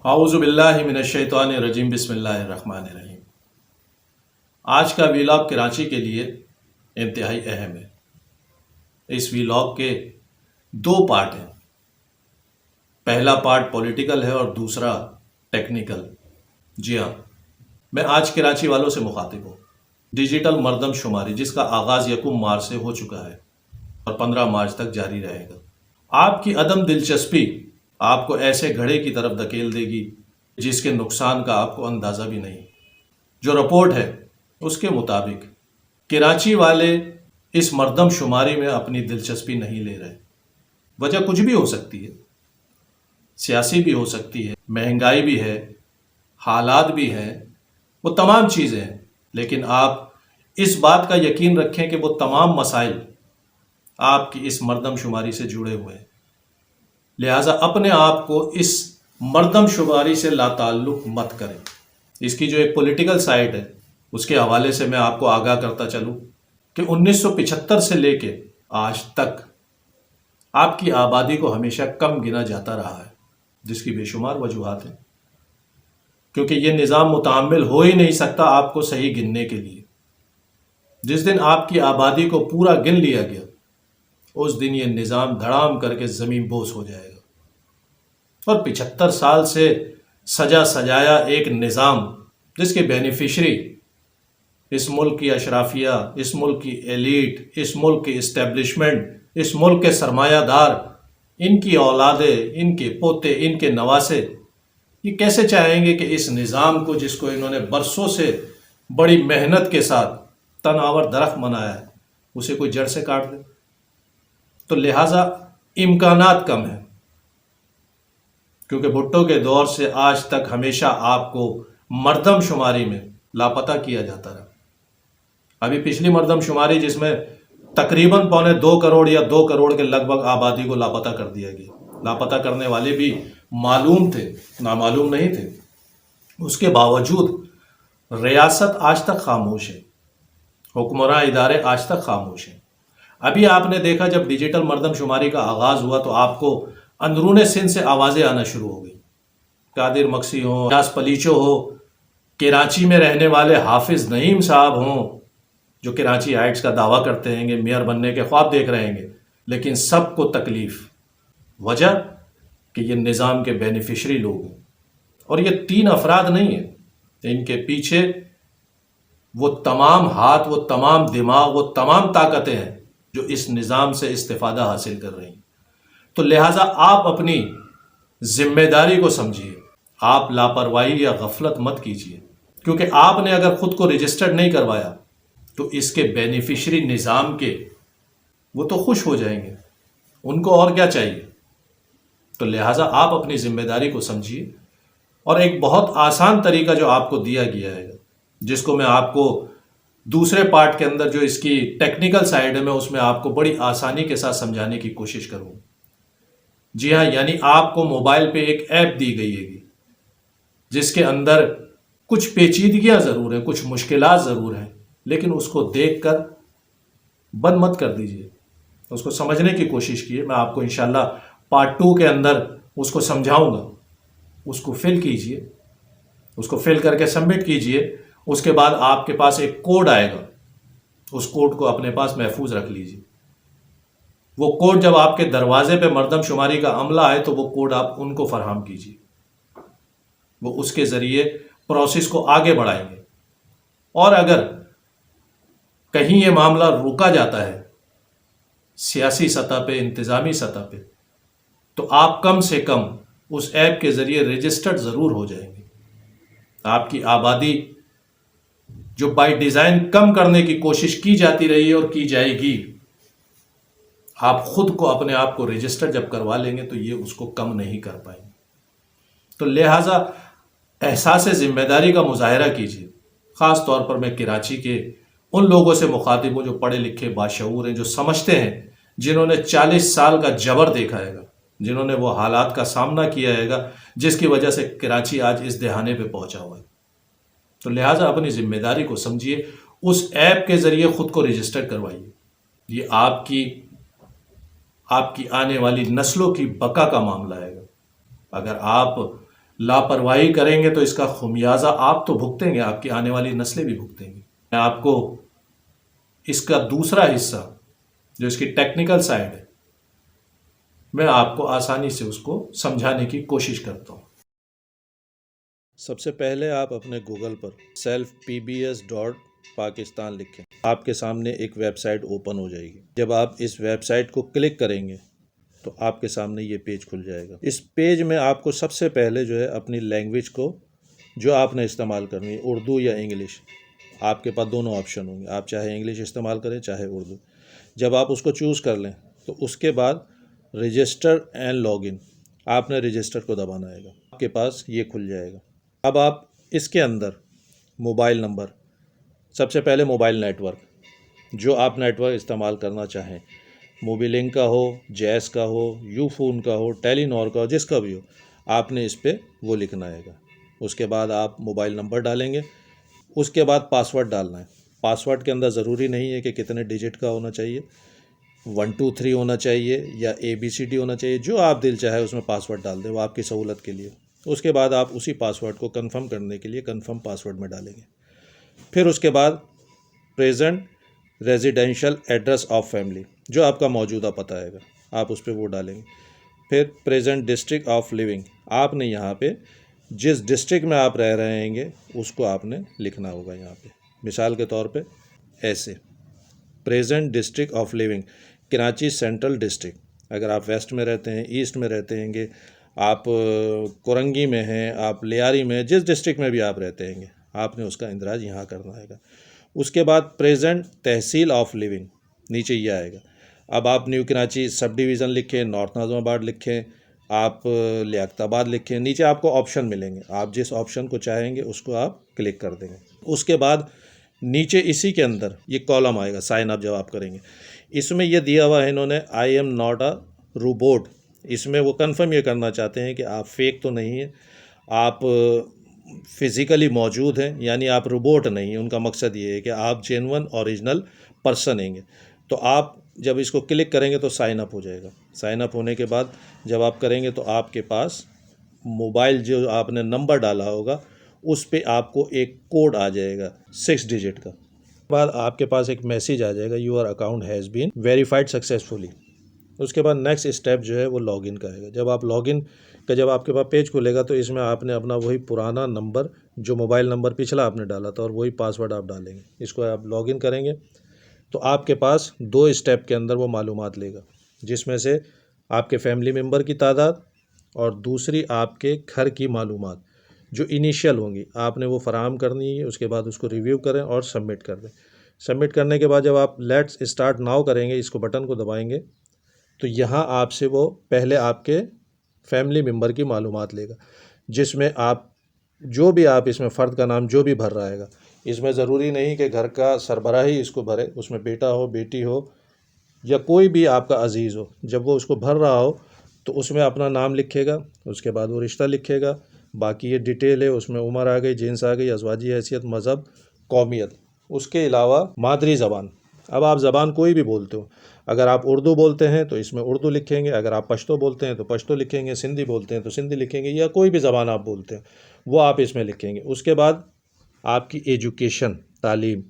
اعوذ باللہ من الشیطان الرجیم بسم اللہ الرحمن الرحیم۔ آج کا ویلاگ کراچی کے لیے انتہائی اہم ہے۔ اس ویلاگ کے دو پارٹ ہیں، پہلا پارٹ پولیٹیکل ہے اور دوسرا ٹیکنیکل۔ جی ہاں، میں آج کراچی والوں سے مخاطب ہوں۔ ڈیجیٹل مردم شماری جس کا آغاز 1 مارچ سے ہو چکا ہے اور 15 مارچ تک جاری رہے گا۔ آپ کی عدم دلچسپی آپ کو ایسے گھڑے کی طرف دھکیل دے گی جس کے نقصان کا آپ کو اندازہ بھی نہیں۔ جو رپورٹ ہے اس کے مطابق کراچی والے اس مردم شماری میں اپنی دلچسپی نہیں لے رہے۔ وجہ کچھ بھی ہو سکتی ہے، سیاسی بھی ہو سکتی ہے، مہنگائی بھی ہے، حالات بھی ہیں، وہ تمام چیزیں ہیں، لیکن آپ اس بات کا یقین رکھیں کہ وہ تمام مسائل آپ کی اس مردم شماری سے جڑے ہوئے ہیں۔ لہٰذا اپنے آپ کو اس مردم شماری سے لا تعلق مت کریں۔ اس کی جو ایک پولیٹیکل سائڈ ہے اس کے حوالے سے میں آپ کو آگاہ کرتا چلوں کہ 1975 سے لے کے آج تک آپ کی آبادی کو ہمیشہ کم گنا جاتا رہا ہے، جس کی بے شمار وجوہات ہیں، کیونکہ یہ نظام متحمل ہو ہی نہیں سکتا آپ کو صحیح گننے کے لیے۔ جس دن آپ کی آبادی کو پورا گن لیا گیا اس دن یہ نظام دھڑام کر کے زمین بوس ہو جائے گا۔ اور 75 سال سے سجا سجایا ایک نظام جس کے بینیفیشری اس ملک کی اشرافیہ، اس ملک کی ایلیٹ، اس ملک کی اسٹیبلشمنٹ، اس ملک کے سرمایہ دار، ان کی اولادیں، ان کے پوتے، ان کے نواسے، یہ کیسے چاہیں گے کہ اس نظام کو جس کو انہوں نے برسوں سے بڑی محنت کے ساتھ تناور درخت بنایا ہے اسے کوئی جڑ سے کاٹ دے؟ تو لہٰذا امکانات کم ہیں، کیونکہ بھٹو کے دور سے آج تک ہمیشہ آپ کو مردم شماری میں لاپتہ کیا جاتا رہا۔ ابھی پچھلی مردم شماری جس میں تقریباً 2.25 کروڑ یا 2 کروڑ کے لگ بھگ آبادی کو لاپتہ کر دیا گیا۔ لاپتہ کرنے والے بھی معلوم تھے، نامعلوم نہیں تھے۔ اس کے باوجود ریاست آج تک خاموش ہے، حکمراں ادارے آج تک خاموش ہیں۔ ابھی آپ نے دیکھا جب ڈیجیٹل مردم شماری کا آغاز ہوا تو آپ کو اندرون سندھ سے آوازیں آنا شروع ہو گئی۔ قادر مکسی ہوں، ریاض پلیچو ہو، کراچی میں رہنے والے حافظ نعیم صاحب ہوں جو کراچی ہائٹس کا دعویٰ کرتے ہیں کہ میئر بننے کے خواب دیکھ رہے ہیں، لیکن سب کو تکلیف۔ وجہ کہ یہ نظام کے بینیفیشری لوگ ہیں، اور یہ 3 افراد نہیں ہیں، ان کے پیچھے وہ تمام ہاتھ، وہ تمام دماغ، وہ تمام طاقتیں ہیں جو اس نظام سے استفادہ حاصل کر رہی ہیں۔ تو لہٰذا آپ اپنی ذمہ داری کو سمجھیے، آپ لاپرواہی یا غفلت مت کیجیے، کیونکہ آپ نے اگر خود کو رجسٹرڈ نہیں کروایا تو اس کے بینیفیشری نظام کے وہ تو خوش ہو جائیں گے، ان کو اور کیا چاہیے؟ تو لہٰذا آپ اپنی ذمہ داری کو سمجھیے، اور ایک بہت آسان طریقہ جو آپ کو دیا گیا ہے، جس کو میں آپ کو دوسرے پارٹ کے اندر جو اس کی ٹیکنیکل سائڈ ہے میں اس میں آپ کو بڑی آسانی کے ساتھ سمجھانے کی کوشش کروں۔ جی ہاں، یعنی آپ کو موبائل پہ ایک ایپ دی گئی ہے جس کے اندر کچھ پیچیدگیاں ضرور ہیں، کچھ مشکلات ضرور ہیں، لیکن اس کو دیکھ کر بند مت کر دیجیے، اس کو سمجھنے کی کوشش کیے۔ میں آپ کو انشاءاللہ پارٹ 2 کے اندر اس کو سمجھاؤں گا۔ اس کو فل کیجیے، اس کو فل کر کے سبمٹ کیجیے۔ اس کے بعد آپ کے پاس ایک کوڈ آئے گا، اس کوڈ کو اپنے پاس محفوظ رکھ لیجیے۔ وہ کوڈ جب آپ کے دروازے پہ مردم شماری کا عملہ آئے تو وہ کوڈ آپ ان کو فراہم کیجیے، وہ اس کے ذریعے پروسیس کو آگے بڑھائیں گے۔ اور اگر کہیں یہ معاملہ روکا جاتا ہے سیاسی سطح پہ، انتظامی سطح پہ، تو آپ کم سے کم اس ایپ کے ذریعے رجسٹرڈ ضرور ہو جائیں گے۔ آپ کی آبادی جو بائی ڈیزائن کم کرنے کی کوشش کی جاتی رہی ہے اور کی جائے گی، آپ خود کو اپنے آپ کو رجسٹر جب کروا لیں گے تو یہ اس کو کم نہیں کر پائیں گے۔ تو لہٰذا احساس ذمہ داری کا مظاہرہ کیجیے۔ خاص طور پر میں کراچی کے ان لوگوں سے مخاطب ہوں جو پڑھے لکھے باشعور ہیں، جو سمجھتے ہیں، جنہوں نے 40 سال کا جبر دیکھا ہے گا، جنہوں نے وہ حالات کا سامنا کیا ہے گا جس کی وجہ سے کراچی آج اس دہانے پہ پہنچا ہوا ہے۔ تو لہٰذا اپنی ذمہ داری کو سمجھیے، اس ایپ کے ذریعے خود کو رجسٹر کروائیے۔ یہ آپ کی آنے والی نسلوں کی بقا کا معاملہ ہے۔ اگر آپ لاپرواہی کریں گے تو اس کا خمیازہ آپ تو بھگتیں گے، آپ کی آنے والی نسلیں بھی بھگتیں گی۔ میں آپ کو اس کا دوسرا حصہ جو اس کی ٹیکنیکل سائڈ ہے، میں آپ کو آسانی سے اس کو سمجھانے کی کوشش کرتا ہوں۔ سب سے پہلے آپ اپنے گوگل پر selfpbs.pakistan لکھیں، آپ کے سامنے ایک ویب سائٹ اوپن ہو جائے گی۔ جب آپ اس ویب سائٹ کو کلک کریں گے تو آپ کے سامنے یہ پیج کھل جائے گا۔ اس پیج میں آپ کو سب سے پہلے جو ہے اپنی لینگویج کو جو آپ نے استعمال کرنی ہے، اردو یا انگلش، آپ کے پاس دونوں آپشن ہوں گے، آپ چاہے انگلش استعمال کریں چاہے اردو۔ جب آپ اس کو چوز کر لیں تو اس کے بعد رجسٹر اینڈ لاگ ان، آپ نے رجسٹر کو دبانا آئے گا، آپ کے پاس یہ کھل جائے گا۔ اب آپ اس کے اندر موبائل نمبر، سب سے پہلے موبائل نیٹ ورک، جو آپ نیٹ ورک استعمال کرنا چاہیں، موبی لنک کا ہو، جیس کا ہو، یو فون کا ہو، ٹیلی نور کا ہو، جس کا بھی ہو، آپ نے اس پہ وہ لکھنا آئے گا۔ اس کے بعد آپ موبائل نمبر ڈالیں گے، اس کے بعد پاسورڈ ڈالنا ہے۔ پاسورڈ کے اندر ضروری نہیں ہے کہ کتنے ڈیجٹ کا ہونا چاہیے، 1 2 3 ہونا چاہیے یا ABCD ہونا چاہیے، جو آپ دل چاہے اس میں پاسورڈ ڈال دیں، وہ آپ کی سہولت کے لیے۔ اس کے بعد آپ اسی پاسورڈ کو کنفرم کرنے کے لیے کنفرم پاسورڈ میں ڈالیں گے۔ پھر اس کے بعد present residential address of family, جو آپ کا موجودہ پتہ آئے گا، آپ اس پہ وہ ڈالیں گے۔ پھر پریزنٹ ڈسٹرکٹ آف لیونگ، آپ نے یہاں پہ جس ڈسٹرکٹ میں آپ رہ رہے ہیں گے اس کو آپ نے لکھنا ہوگا یہاں پہ۔ مثال کے طور پہ ایسے present district of living Karachi central district, اگر آپ ویسٹ میں رہتے ہیں، ایسٹ میں رہتے ہیں گے، آپ کورنگی میں ہیں، آپ لیاری میں، جس ڈسٹرکٹ میں بھی آپ رہتے ہیں گے، آپ نے اس کا اندراج یہاں کرنا ہے گا۔ اس کے بعد پریزنٹ تحصیل آف لیونگ، نیچے یہ آئے گا۔ اب آپ نیو کراچی سب ڈویژن لکھیں، نارتھ ناظم آباد لکھیں، آپ لیاقت آباد لکھیں، نیچے آپ کو آپشن ملیں گے، آپ جس آپشن کو چاہیں گے اس کو آپ کلک کر دیں گے۔ اس کے بعد نیچے اسی کے اندر یہ کالم آئے گا سائن اپ جب آپ کریں گے، اس میں یہ دیا ہوا ہے انہوں نے I am not a robot, اس میں وہ کنفرم یہ کرنا چاہتے ہیں کہ آپ فیک تو نہیں ہیں، آپ فزیکلی موجود ہیں، یعنی آپ روبوٹ نہیں ہیں۔ ان کا مقصد یہ ہے کہ آپ جینون اوریجنل پرسن ہیں گے۔ تو آپ جب اس کو کلک کریں گے تو سائن اپ ہو جائے گا۔ سائن اپ ہونے کے بعد جب آپ کریں گے تو آپ کے پاس موبائل جو آپ نے نمبر ڈالا ہوگا اس پہ آپ کو ایک کوڈ آ جائے گا 6 ڈیجٹ کا۔ بعد آپ کے پاس ایک میسیج آ جائے گا، your account has been verified successfully. اس کے بعد نیکسٹ اسٹیپ جو ہے وہ لاگ ان کا آئے گا۔ جب آپ لاگ ان کا جب آپ کے پاس پیج کھلے گا تو اس میں آپ نے اپنا وہی پرانا نمبر جو موبائل نمبر پچھلا آپ نے ڈالا تھا اور وہی پاسورڈ آپ ڈالیں گے، اس کو آپ لاگ ان کریں گے تو آپ کے پاس 2 اسٹیپ کے اندر وہ معلومات لے گا، جس میں سے آپ کے فیملی ممبر کی تعداد اور دوسری آپ کے گھر کی معلومات جو انیشیل ہوں گی آپ نے وہ فراہم کرنی ہے۔ اس کے بعد اس کو ریویو کریں اور سبمٹ کر دیں۔ سبمٹ کرنے کے بعد جب آپ لیٹس اسٹارٹ ناؤ کریں گے، اس کو بٹن کو دبائیں گے تو یہاں آپ سے وہ پہلے آپ کے فیملی ممبر کی معلومات لے گا، جس میں آپ جو بھی آپ اس میں فرد کا نام جو بھی بھر رہا ہے گا، اس میں ضروری نہیں کہ گھر کا سربراہ ہی اس کو بھرے، اس میں بیٹا ہو، بیٹی ہو یا کوئی بھی آپ کا عزیز ہو، جب وہ اس کو بھر رہا ہو تو اس میں اپنا نام لکھے گا، اس کے بعد وہ رشتہ لکھے گا، باقی یہ ڈیٹیل ہے، اس میں عمر آ گئی، جنس آ گئی، ازواجی حیثیت، مذہب، قومیت، اس کے علاوہ مادری زبان۔ اب آپ زبان کوئی بھی بولتے ہو، اگر آپ اردو بولتے ہیں تو اس میں اردو لکھیں گے، اگر آپ پشتو بولتے ہیں تو پشتو لکھیں گے، سندھی بولتے ہیں تو سندھی لکھیں گے، یا کوئی بھی زبان آپ بولتے ہیں وہ آپ اس میں لکھیں گے۔ اس کے بعد آپ کی ایجوکیشن، تعلیم۔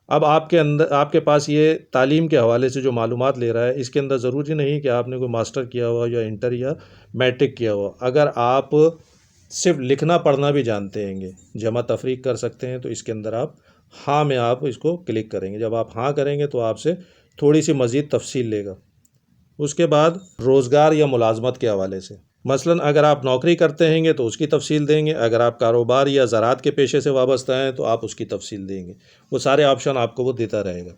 اب آپ کے اندر آپ کے پاس یہ تعلیم کے حوالے سے جو معلومات لے رہا ہے، اس کے اندر ضروری نہیں کہ آپ نے کوئی ماسٹر کیا ہوا یا انٹر یا میٹرک کیا ہوا۔ اگر آپ صرف لکھنا پڑھنا بھی جانتے ہیں گے، جمع تفریق کر سکتے ہیں، تو اس کے اندر آپ ہاں میں آپ اس کو کلک کریں گے۔ جب آپ ہاں کریں گے تو آپ سے تھوڑی سی مزید تفصیل لے گا۔ اس کے بعد روزگار یا ملازمت کے حوالے سے، مثلاً اگر آپ نوکری کرتے ہیں گے تو اس کی تفصیل دیں گے، اگر آپ کاروبار یا زراعت کے پیشے سے وابستہ ہیں تو آپ اس کی تفصیل دیں گے۔ وہ سارے آپشن آپ کو وہ دیتا رہے گا۔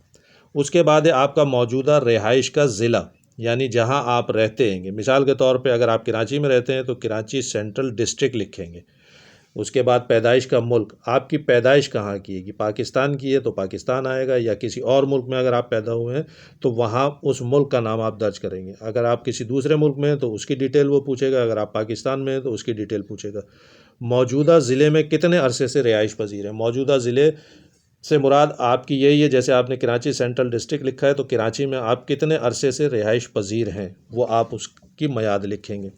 اس کے بعد ہے آپ کا موجودہ رہائش کا ضلع، یعنی جہاں آپ رہتے ہیں گے۔ مثال کے طور پہ اگر آپ کراچی میں رہتے ہیں تو کراچی سینٹرل ڈسٹرکٹ لکھیں گے۔ اس کے بعد پیدائش کا ملک، آپ کی پیدائش کہاں کی ہے کہ پاکستان کی ہے تو پاکستان آئے گا، یا کسی اور ملک میں اگر آپ پیدا ہوئے ہیں تو وہاں اس ملک کا نام آپ درج کریں گے۔ اگر آپ کسی دوسرے ملک میں ہیں تو اس کی ڈیٹیل وہ پوچھے گا، اگر آپ پاکستان میں ہیں تو اس کی ڈیٹیل پوچھے گا۔ موجودہ ضلع میں کتنے عرصے سے رہائش پذیر ہیں، موجودہ ضلع سے مراد آپ کی یہی ہے، جیسے آپ نے کراچی سینٹرل ڈسٹرکٹ لکھا ہے تو کراچی میں آپ کتنے عرصے سے رہائش پذیر ہیں وہ آپ اس کی میعاد لکھیں گے۔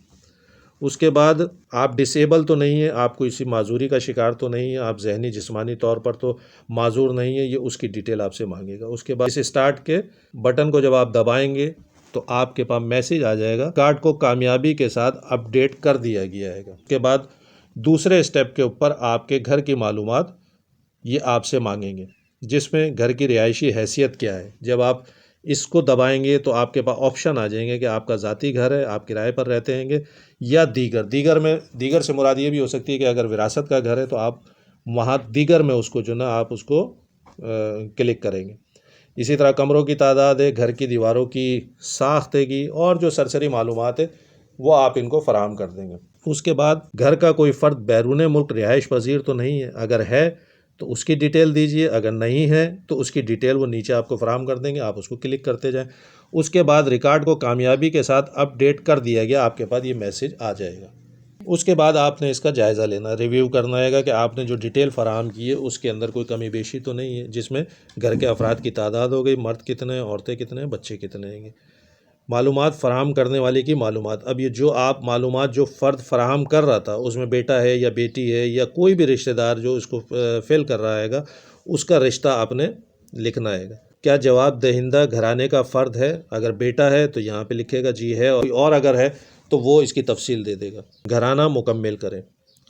اس کے بعد آپ ڈسیبل تو نہیں ہیں، آپ کو اسی معذوری کا شکار تو نہیں ہے، آپ ذہنی جسمانی طور پر تو معذور نہیں ہے، یہ اس کی ڈیٹیل آپ سے مانگے گا۔ اس کے بعد اس اسٹارٹ کے بٹن کو جب آپ دبائیں گے تو آپ کے پاس میسیج آ جائے گا، کارڈ کو کامیابی کے ساتھ اپ ڈیٹ کر دیا گیا ہے۔ اس کے بعد دوسرے اسٹیپ کے اوپر آپ کے گھر کی معلومات یہ آپ سے مانگیں گے، جس میں گھر کی رہائشی حیثیت کیا ہے۔ جب آپ اس کو دبائیں گے تو آپ کے پاس آپشن آ جائیں گے کہ آپ کا ذاتی گھر ہے، آپ کرائے پر رہتے ہیں گے، یا دیگر سے مراد یہ بھی ہو سکتی ہے کہ اگر وراثت کا گھر ہے تو آپ وہاں دیگر میں اس کو جو نا آپ اس کو کلک کریں گے۔ اسی طرح کمروں کی تعداد ہے، گھر کی دیواروں کی ساخت کی، اور جو سرسری معلومات ہے وہ آپ ان کو فراہم کر دیں گے۔ اس کے بعد گھر کا کوئی فرد بیرون ملک رہائش پذیر تو نہیں ہے، اگر ہے تو اس کی ڈیٹیل دیجئے، اگر نہیں ہے تو اس کی ڈیٹیل وہ نیچے آپ کو فراہم کر دیں گے، آپ اس کو کلک کرتے جائیں۔ اس کے بعد ریکارڈ کو کامیابی کے ساتھ اپ ڈیٹ کر دیا گیا، آپ کے پاس یہ میسیج آ جائے گا۔ اس کے بعد آپ نے اس کا جائزہ لینا، ریویو کرنا ہے کہ آپ نے جو ڈیٹیل فراہم کی ہے اس کے اندر کوئی کمی بیشی تو نہیں ہے، جس میں گھر کے افراد کی تعداد ہو گئی، مرد کتنے ہیں، عورتیں کتنے ہیں، بچے کتنے ہیں۔ معلومات فراہم کرنے والے کی معلومات، اب یہ جو آپ معلومات جو فرد فراہم کر رہا تھا اس میں بیٹا ہے یا بیٹی ہے یا کوئی بھی رشتہ دار جو اس کو فل کر رہا ہے گا، اس کا رشتہ آپ نے لکھنا ہے گا۔ کیا جواب دہندہ گھرانے کا فرد ہے؟ اگر بیٹا ہے تو یہاں پہ لکھے گا جی ہے، اور اگر ہے تو وہ اس کی تفصیل دے دے گا۔ گھرانہ مکمل کریں،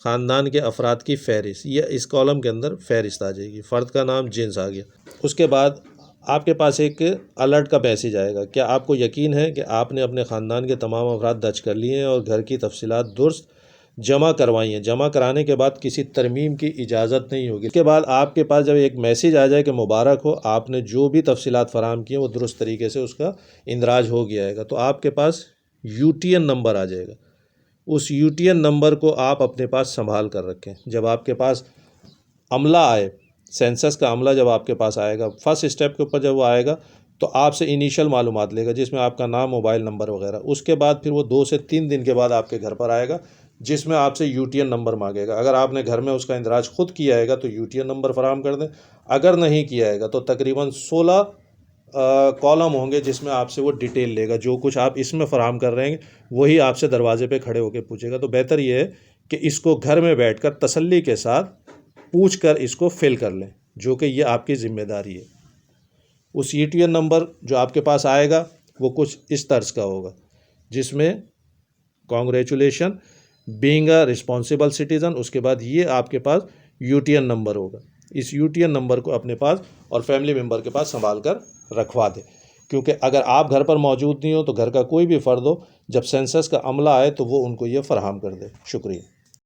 خاندان کے افراد کی فہرست، یہ اس کالم کے اندر فہرست آ جائے گی، فرد کا نام، جنس آ گیا۔ اس کے بعد آپ کے پاس ایک الرٹ کا میسیج آئے گا، کیا آپ کو یقین ہے کہ آپ نے اپنے خاندان کے تمام افراد درج کر لیے ہیں اور گھر کی تفصیلات درست جمع کروائی ہیں؟ جمع کرانے کے بعد کسی ترمیم کی اجازت نہیں ہوگی۔ اس کے بعد آپ کے پاس جب ایک میسیج آ جائے کہ مبارک ہو، آپ نے جو بھی تفصیلات فراہم کی ہیں وہ درست طریقے سے اس کا اندراج ہو گیا ہے گا، تو آپ کے پاس UTN نمبر آ جائے گا۔ اس UTN نمبر کو آپ اپنے پاس سنبھال کر رکھیں۔ جب آپ کے پاس عملہ آئے، سینسس کا عملہ جب آپ کے پاس آئے گا، فرسٹ اسٹیپ کے اوپر جب وہ آئے گا تو آپ سے انیشل معلومات لے گا، جس میں آپ کا نام، موبائل نمبر وغیرہ۔ اس کے بعد پھر وہ 2 سے 3 دن کے بعد آپ کے گھر پر آئے گا، جس میں آپ سے UTN نمبر مانگے گا۔ اگر آپ نے گھر میں اس کا اندراج خود کیا ہے گا تو UTN نمبر فراہم کر دیں، اگر نہیں کیا ہے گا تو تقریباً 16 کالم ہوں گے جس میں آپ سے وہ ڈیٹیل لے گا۔ جو کچھ آپ اس میں فراہم کر رہے ہیں وہی آپ سے دروازے پہ کھڑے ہو کے پوچھے گا۔ تو بہتر یہ ہے کہ اس کو گھر میں بیٹھ کر تسلی کے ساتھ پوچھ کر اس کو فل کر لیں، جو کہ یہ آپ کی ذمہ داری ہے۔ اس UTN نمبر جو آپ کے پاس آئے گا وہ کچھ اس طرز کا ہوگا، جس میں congratulation being a responsible citizen, اس کے بعد یہ آپ کے پاس UTN نمبر ہوگا۔ اس UTN نمبر کو اپنے پاس اور فیملی ممبر کے پاس سنبھال کر رکھوا دیں، کیونکہ اگر آپ گھر پر موجود نہیں ہو تو گھر کا کوئی بھی فرد ہو، جب سینسس کا عملہ آئے تو وہ ان کو یہ فراہم کر دے۔ شکریہ۔